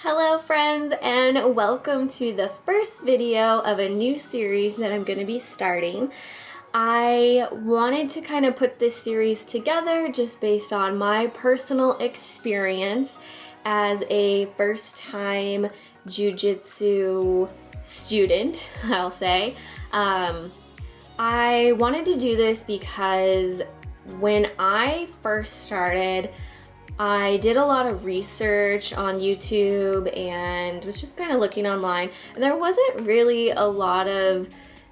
Hello friends, and welcome to the first video of a new series that I'm going to be starting. I wanted to kind of put this series together just based on my personal experience as a first-time jiu-jitsu student, I'll say. I wanted to do this because when I first started, I did a lot of research on YouTube and was just kind of looking online, and there wasn't really a lot of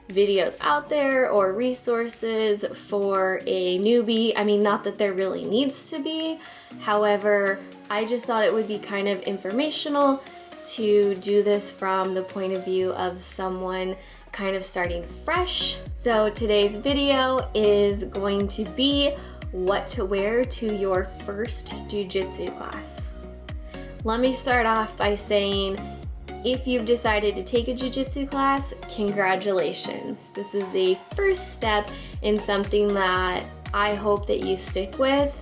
videos out there or resources for a newbie. I mean, not that there really needs to be. However, I just thought it would be kind of informational to do this from the point of view of someone kind of starting fresh. So today's video is going to be what to wear to your first jiu-jitsu class. Let me start off by saying, if you've decided to take a jiu-jitsu class, congratulations. This is the first step in something that I hope that you stick with.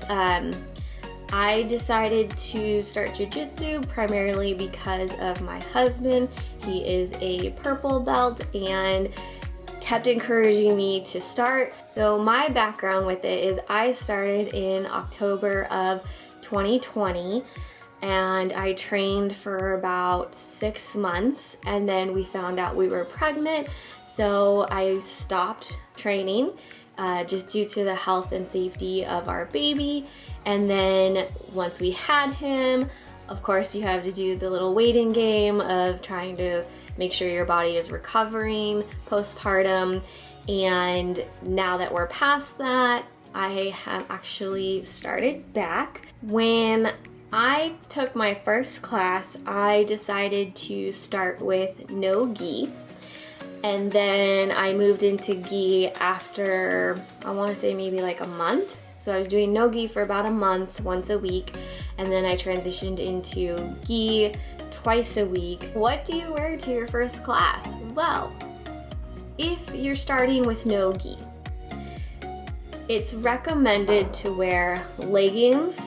I decided to start jiu-jitsu primarily because of my husband. He is a purple belt and kept encouraging me to start. So my background with it is I started in October of 2020 and I trained for about 6 months, and then we found out we were pregnant, so I stopped training just due to the health and safety of our baby. And then once we had him, of course you have to do the little waiting game of trying to make sure your body is recovering postpartum. And now that we're past that, I have actually started back. When I took my first class, I decided to start with no gi. And then I moved into gi after, I want to say maybe like a month. So I was doing no gi for about a month, once a week. And then I transitioned into gi twice a week. What do you wear to your first class? Well, if you're starting with no gi, it's recommended to wear leggings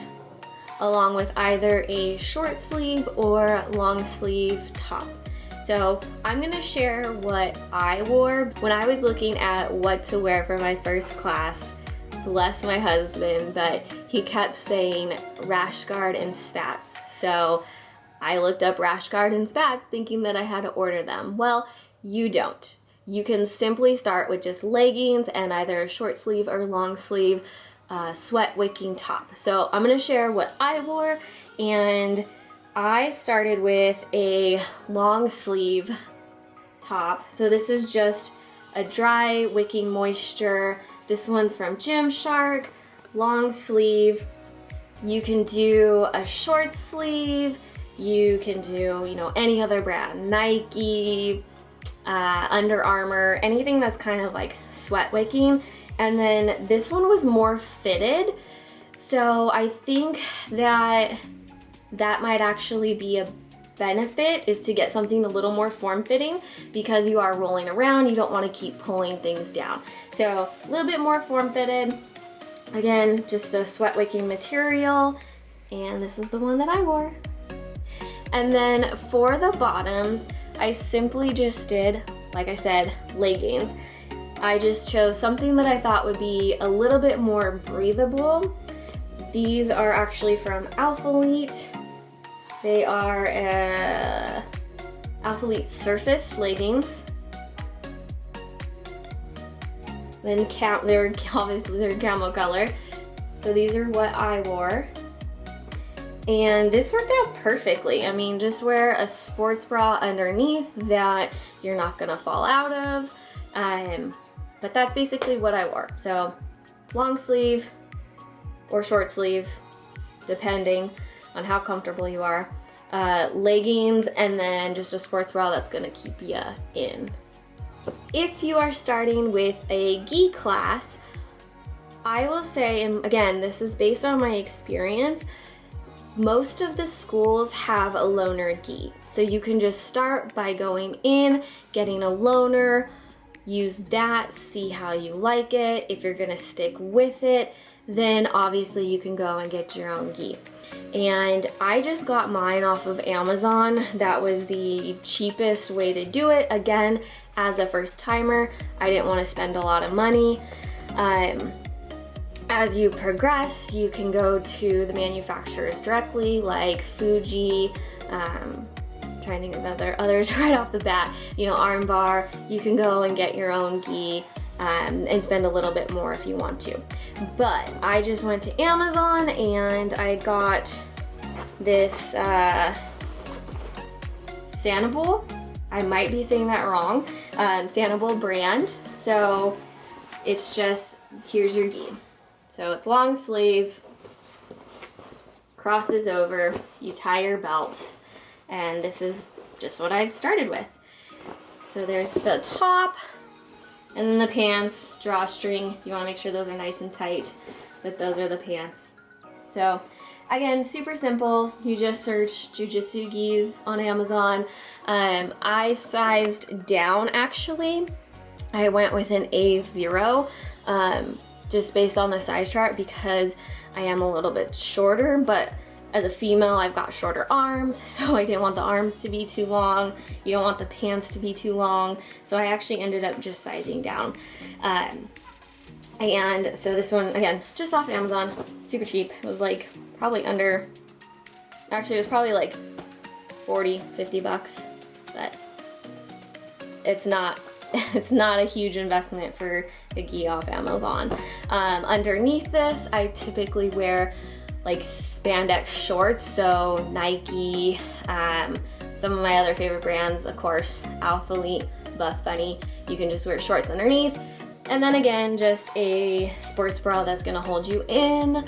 along with either a short sleeve or long sleeve top. So I'm gonna share what I wore when I was looking at what to wear for my first class. Bless my husband, but he kept saying rash guard and spats. So I looked up rash guard and spats thinking that I had to order them. Well, you don't. You can simply start with just leggings and either a short sleeve or long sleeve sweat wicking top. So I'm gonna share what I wore, and I started with a long sleeve top. So this is just a dry wicking moisture. This one's from Gymshark, long sleeve. You can do a short sleeve. You can do, any other brand, Nike, Under Armour, anything that's kind of like sweat wicking. And then this one was more fitted. So I think that might actually be a benefit, is to get something a little more form-fitting, because you are rolling around, you don't want to keep pulling things down. So a little bit more form-fitted. Again, just a sweat wicking material, and this is the one that I wore. And then for the bottoms, I simply just did, like I said, leggings. I just chose something that I thought would be a little bit more breathable. These are actually from Alphalete. They are Alphalete Surface leggings. Then they're camo color. So these are what I wore. And this worked out perfectly. I mean, just wear a sports bra underneath that you're not gonna fall out of. But that's basically what I wore. So long sleeve or short sleeve, depending on how comfortable you are. Leggings, and then just a sports bra that's gonna keep you in. If you are starting with a gi class, I will say, and again, this is based on my experience, most of the schools have a loaner gi. So you can just start by going in, getting a loaner, use that, see how you like it. If you're gonna stick with it, then obviously you can go and get your own gi. and I just got mine off of Amazon. That was the cheapest way to do it. Again, as a first timer, I didn't want to spend a lot of money. As you progress, you can go to the manufacturers directly, like Fuji, trying to think of others right off the bat, you know, Armbar. You can go and get your own gi and spend a little bit more if you want to. But I just went to Amazon and I got this Sanibel. I might be saying that wrong. Sanibel brand. So it's just, here's your gi. So it's long sleeve, crosses over, you tie your belt, and this is just what I started with. So there's the top, and then the pants, drawstring. You want to make sure those are nice and tight, but those are the pants. So again, super simple. You just search Jiu-Jitsu gis on Amazon. I sized down actually. I went with an A0. Just based on the size chart because I am a little bit shorter, but as a female I've got shorter arms, so I didn't want the arms to be too long. You don't want the pants to be too long, so I actually ended up just sizing down. And so this one, again, just off Amazon, super cheap. It was like probably under, actually it was probably like 40, 50 bucks, but it's not a huge investment for a gi off Amazon. Underneath this, I typically wear like spandex shorts, so Nike, some of my other favorite brands, of course, Alphalete, Buff Bunny. You can just wear shorts underneath. And then again, just a sports bra that's gonna hold you in.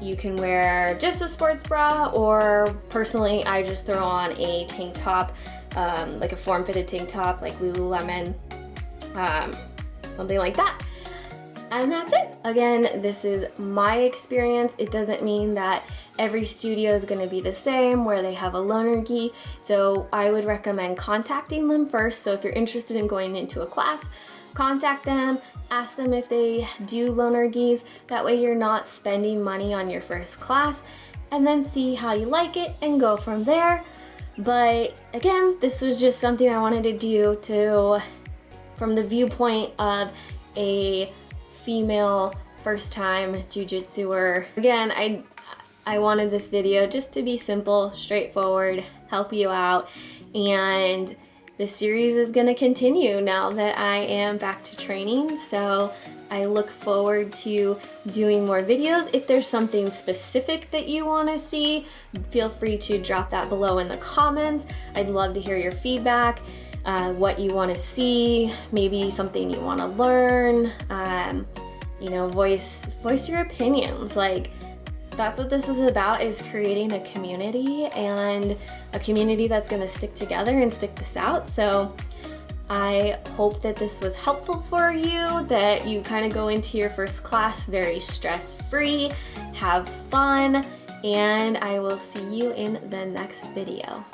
You can wear just a sports bra, or personally, I just throw on a tank top, like a form-fitted tank top, like Lululemon, something like that. And that's it. Again, this is my experience. It doesn't mean that every studio is going to be the same where they have a loaner gi. So I would recommend contacting them first. So if you're interested in going into a class, contact them, ask them if they do loaner gis. That way you're not spending money on your first class, and then see how you like it and go from there. But again, this was just something I wanted to do from the viewpoint of a female first-time jiu-jitsuer. Again, I wanted this video just to be simple, straightforward, help you out, and the series is going to continue now that I am back to training, so I look forward to doing more videos. If there's something specific that you want to see, feel free to drop that below in the comments. I'd love to hear your feedback, what you want to see, maybe something you want to learn, you know, voice your opinions. Like, that's what this is about, is creating a community, and a community that's going to stick together and stick this out. So I hope that this was helpful for you, that you kind of go into your first class very stress-free, have fun, and I will see you in the next video.